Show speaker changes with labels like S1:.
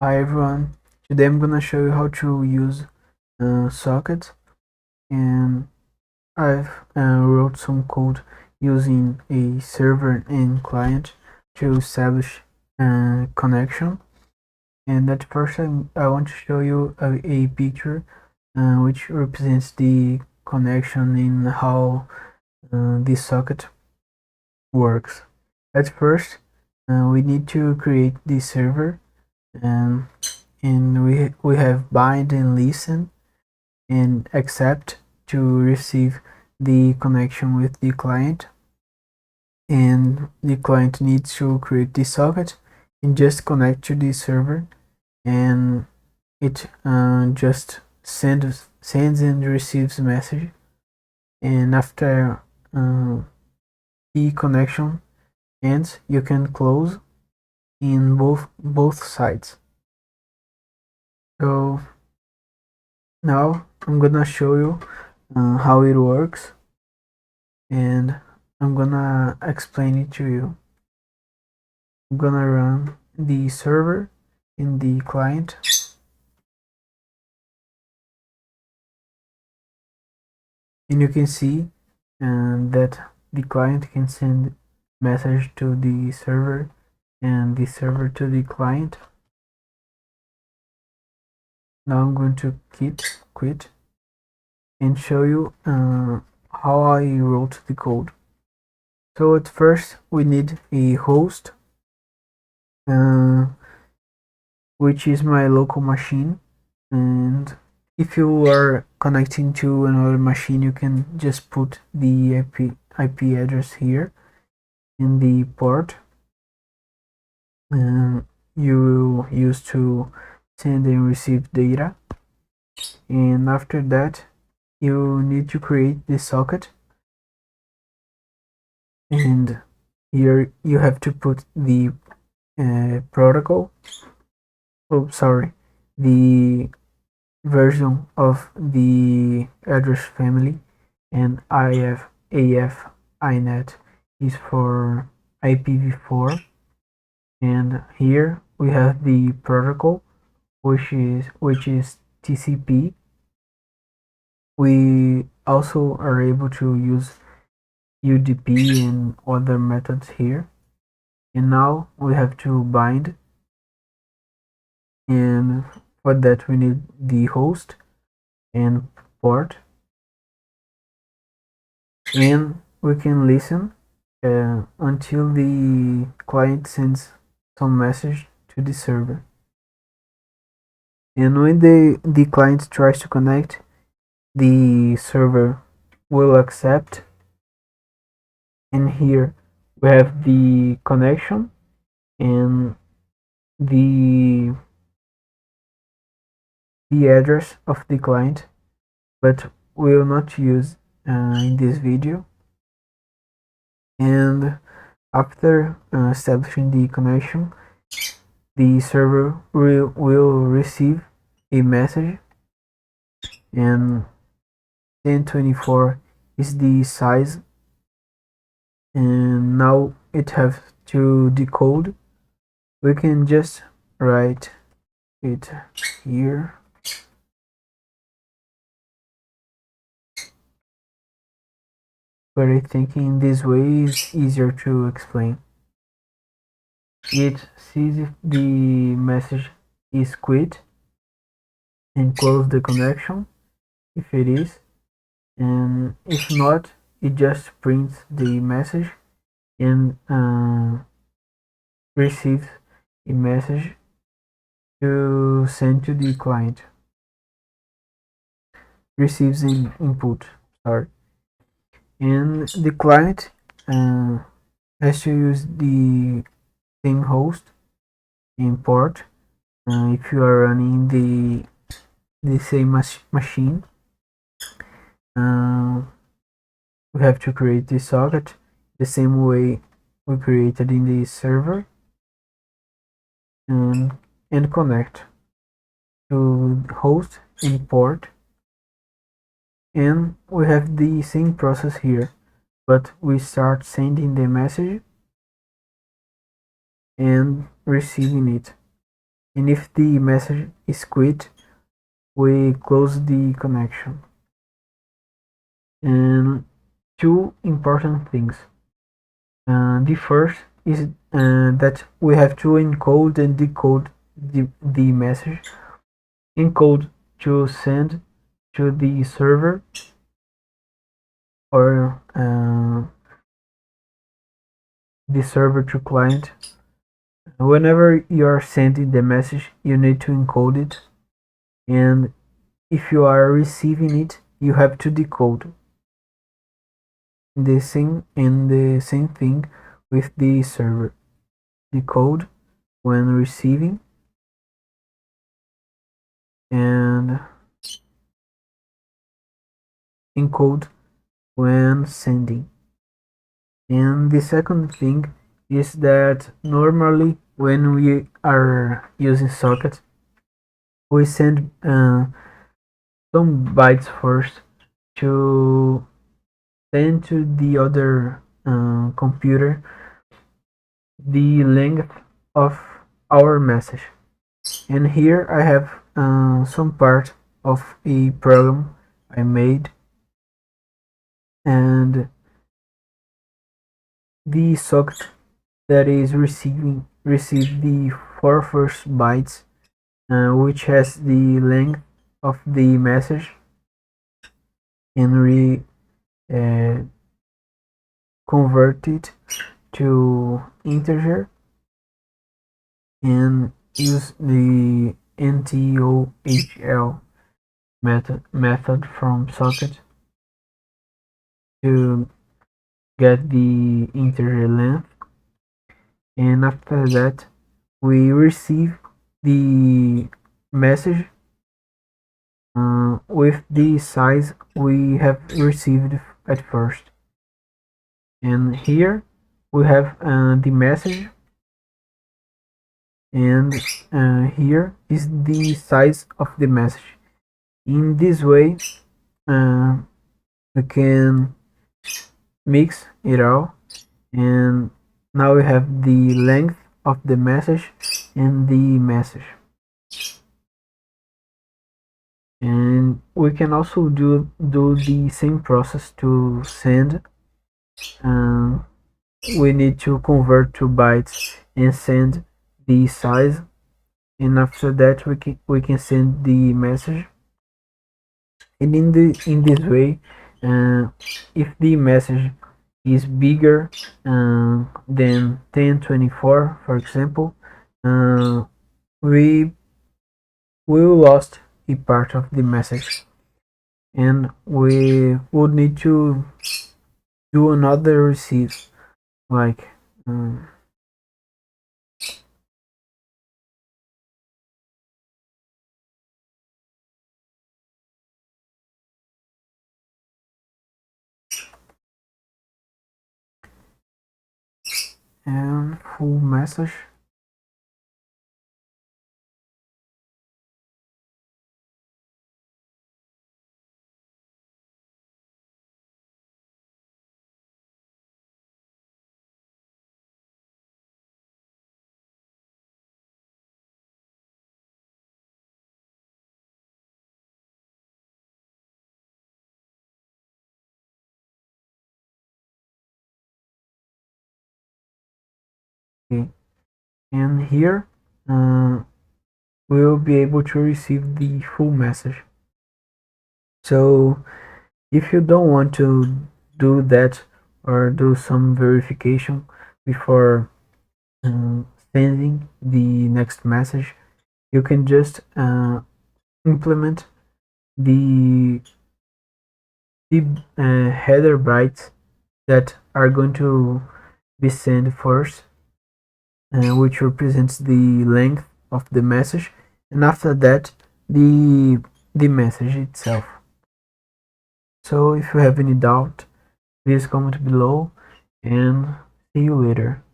S1: Hi everyone, today I'm gonna show you how to use Socket, and I've wrote some code using a server and client to establish a connection. And at first I want to show you a picture which represents the connection in how this socket works. At first we need to create the server, um, and we have bind and listen and accept to receive the connection with the client, and the client needs to create the socket and just connect to the server, and it just sends and receives message, and after the connection ends you can close in both sides. So now I'm gonna show you how it works, and I'm gonna explain it to you. I'm gonna run the server in the client, and you can see that the client can send message to the server and the server to the client. Now I'm going to quit and show you how I wrote the code. So at first we need a host, uh, which is my local machine, and if you are connecting to another machine you can just put the IP address here in the port you will use to send and receive data. And after that you need to create the socket, and here you have to put the protocol, oh sorry, the version of the address family, and AF INET is for IPv4, and here we have the protocol which is TCP. We also are able to use UDP and other methods here, and now we have to bind, and for that we need the host and port, and we can listen until the client sends some message to the server. And when the client tries to connect, the server will accept, and here we have the connection and the address of the client, but we will not use in this video. And after establishing the connection, the server will receive a message, and 1024 is the size, and now it has to decode. We can just write it here, but I think in this way is easier to explain. It sees if the message is quit and close the connection if it is, and if not it just prints the message and receives a message to send to the client, receives an input, sorry, and the client has to use the same host and port if you are running the same machine. We have to create this socket the same way we created in the server, and connect to host and port, and we have the same process here, but we start sending the message and receiving it. and if the message is quit, we close the connection. And two important things. The first is that we have to encode and decode the message. Encode to send to the server, or the server to client. Whenever you are sending the message, you need to encode it, and if you are receiving it, you have to decode. The same thing with the server. Decode when receiving and encode when sending. And the second thing is that normally when we are using Socket, we send some bytes first to send to the other computer the length of our message. And here I have some part of a program I made, and the socket that is receive the four first bytes, which has the length of the message, and we uh, convert it to integer and use the NTOHL method from socket to get the integer length. And after that we receive the message with the size we have received at first. And here we have the message, and here is the size of the message. In this way we can mix it all, and now we have the length of the message and the message. And we can also do the same process to send. We need to convert to bytes and send the size, and after that we can send the message. And in this way, if the message is bigger than 1024, for example, we will lost a part of the message, and we would need to do another receive, like and full message. Okay, and here we will be able to receive the full message. So if you don't want to do that or do some verification before sending the next message, you can just implement the header bytes that are going to be sent first, which represents the length of the message, and after that the message itself. So if you have any doubt, please comment below, and see you later.